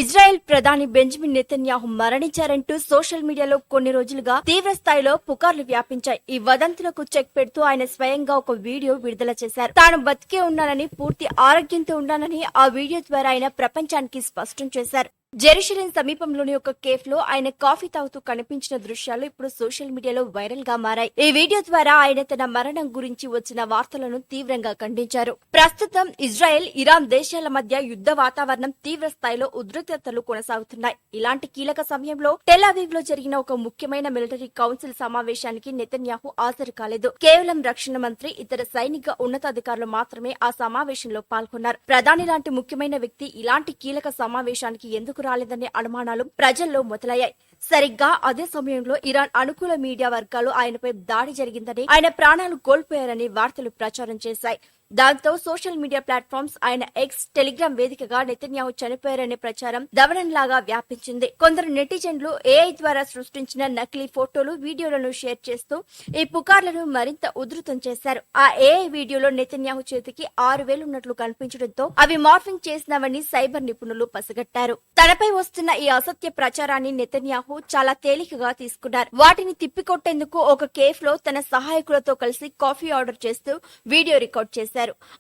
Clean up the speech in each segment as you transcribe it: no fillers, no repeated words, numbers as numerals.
Israel ప్రధాని Benjamin Netanyahu మరణించారంటూ social మీడియాలో కొన్ని రోజులుగా తీవ్ర స్థాయిలో పుకార్లు వ్యాపించాయి. ఈ వదంతులకు చెక్ పెడుతూ ఆయన స్వయంగా ఒక వీడియో విడుదల చేశారు. తాను బతికే ఉన్నానని, పూర్తి ఆరోగ్యంతో ఉన్నానని ఆ వీడియో ద్వారా ఆయన ప్రపంచానికి స్పష్టం చేశారు. జెరూసలేం సమీపంలోని ఒక కేఫ్ లో ఆయన కాఫీ తాగుతూ కనిపించిన దృశ్యాలు ఇప్పుడు సోషల్ మీడియాలో వైరల్ గా మారాయి. ఈ వీడియో ద్వారా ఆయన తన మరణం గురించి వచ్చిన వార్తలను తీవ్రంగా ఖండించారు. ప్రస్తుతం ఇజ్రాయెల్, ఇరాన్ దేశాల మధ్య యుద్ధ వాతావరణం తీవ్ర స్థాయిలో ఉద్రిక్తతలు కొనసాగుతున్నాయి. ఇలాంటి కీలక సమయంలో టెల్ అవీవ్ లో జరిగిన ఒక ముఖ్యమైన మిలిటరీ కౌన్సిల్ సమావేశానికి నెతన్యాహు హాజరు కాలేదు. కేవలం రక్షణ మంత్రి, ఇతర సైనిక ఉన్నతాధికారులు మాత్రమే ఆ సమావేశంలో పాల్గొన్నారు. ప్రధాని లాంటి ముఖ్యమైన వ్యక్తి ఇలాంటి కీలక సమావేశానికి ఎందుకు రాలేదనే అనుమానాలు ప్రజల్లో మొదలయ్యాయి. సరిగ్గా అదే సమయంలో ఇరాన్ అనుకూల మీడియా వర్గాలు ఆయనపై దాడి జరిగిందని, ఆయన ప్రాణాలు కోల్పోయారని వార్తలు ప్రచారం చేశాయి. దాంతో సోషల్ మీడియా ప్లాట్ఫామ్స్ ఆయన ఎక్స్, టెలిగ్రామ్ వేదికగా నెతన్యాహు చనిపోయారనే ప్రచారం దవనంలాగా వ్యాపించింది. కొందరు నెటిజన్లు ఏఐ ద్వారా సృష్టించిన నకిలీ ఫోటోలు, వీడియోలను షేర్ చేస్తూ ఈ పుకార్లను మరింత ఉధృతం చేశారు. ఆ ఏఐ వీడియోలో నెతన్యాహు చేతికి 6 వేలు ఉన్నట్లు కనిపించడంతో అవి మార్ఫింగ్ చేసినవని సైబర్ నిపుణులు పసిగట్టారు. తనపై వస్తున్న ఈ అసత్య ప్రచారాన్ని నెతన్యాహు చాలా తేలికగా తీసుకున్నారు. వాటిని తిప్పికొట్టేందుకు ఒక కేఫ్ లో తన సహాయకులతో కలిసి కాఫీ ఆర్డర్ చేస్తూ వీడియో రికార్డ్ చేశారు.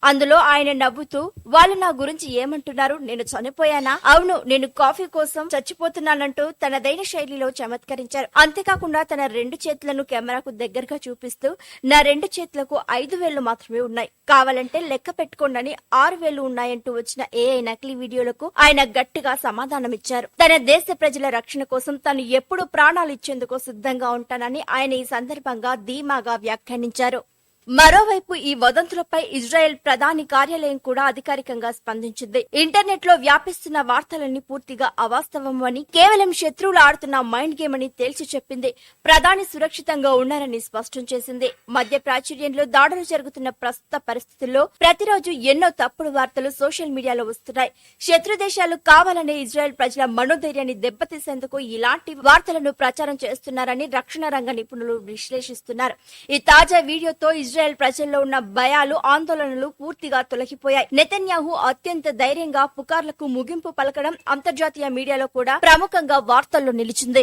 అందులో ఆయన నవ్వుతూ, వాళ్ళు నా గురించి ఏమంటున్నారు, నేను చనిపోయానా? అవును, నేను కాఫీ కోసం చచ్చిపోతున్నానంటూ తనదైన శైలిలో చమత్కరించారు. అంతేకాకుండా తన 2 చేతులను కెమెరాకు దగ్గరగా చూపిస్తూ, నా 2 చేతులకు 5 వేళ్లు మాత్రమే ఉన్నాయి, కావాలంటే లెక్క పెట్టుకోండి 6 వేళ్లు ఉన్నాయంటూ వచ్చిన ఏఐ నకిలీ వీడియోలకు ఆయన గట్టిగా సమాధానమిచ్చారు. తన దేశ ప్రజల రక్షణ కోసం తాను ఎప్పుడూ ప్రాణాలు ఇచ్చేందుకు సిద్ధంగా ఉంటానని ఆయన ఈ సందర్భంగా ధీమాగా వ్యాఖ్యానించారు. మరోవైపు ఈ వదంతులపై ఇజ్రాయెల్ ప్రధాని కార్యాలయం కూడా అధికారికంగా స్పందించింది. ఇంటర్నెట్ లో వ్యాపిస్తున్న వార్తలన్నీ పూర్తిగా అవాస్తవమని, కేవలం శత్రువులు ఆడుతున్న మైండ్ గేమ్ అని తేల్చి చెప్పింది. ప్రధాని సురక్షితంగా ఉన్నారని స్పష్టం చేసింది. మధ్య ప్రాచుర్యంలో దాడులు జరుగుతున్న ప్రస్తుత పరిస్థితుల్లో ప్రతిరోజు ఎన్నో తప్పుడు వార్తలు సోషల్ మీడియాలో వస్తున్నాయి. శత్రు దేశాలు కావాలనే ఇజ్రాయెల్ ప్రజల మనోధైర్యాన్ని దెబ్బతీసేందుకు ఇలాంటి వార్తలను ప్రచారం చేస్తున్నారని రక్షణ రంగ నిపుణులు విశ్లేషిస్తున్నారు. ఈ తాజా వీడియోతో ఇజ్రాయెల్ ప్రజల్లో ఉన్న భయాలు, ఆందోళనలు పూర్తిగా తొలగిపోయాయి. నెతన్యాహు అత్యంత ధైర్యంగా పుకార్లకు ముగింపు పలకడం అంతర్జాతీయ మీడియాలో కూడా ప్రముఖంగా వార్తల్లో నిలిచింది.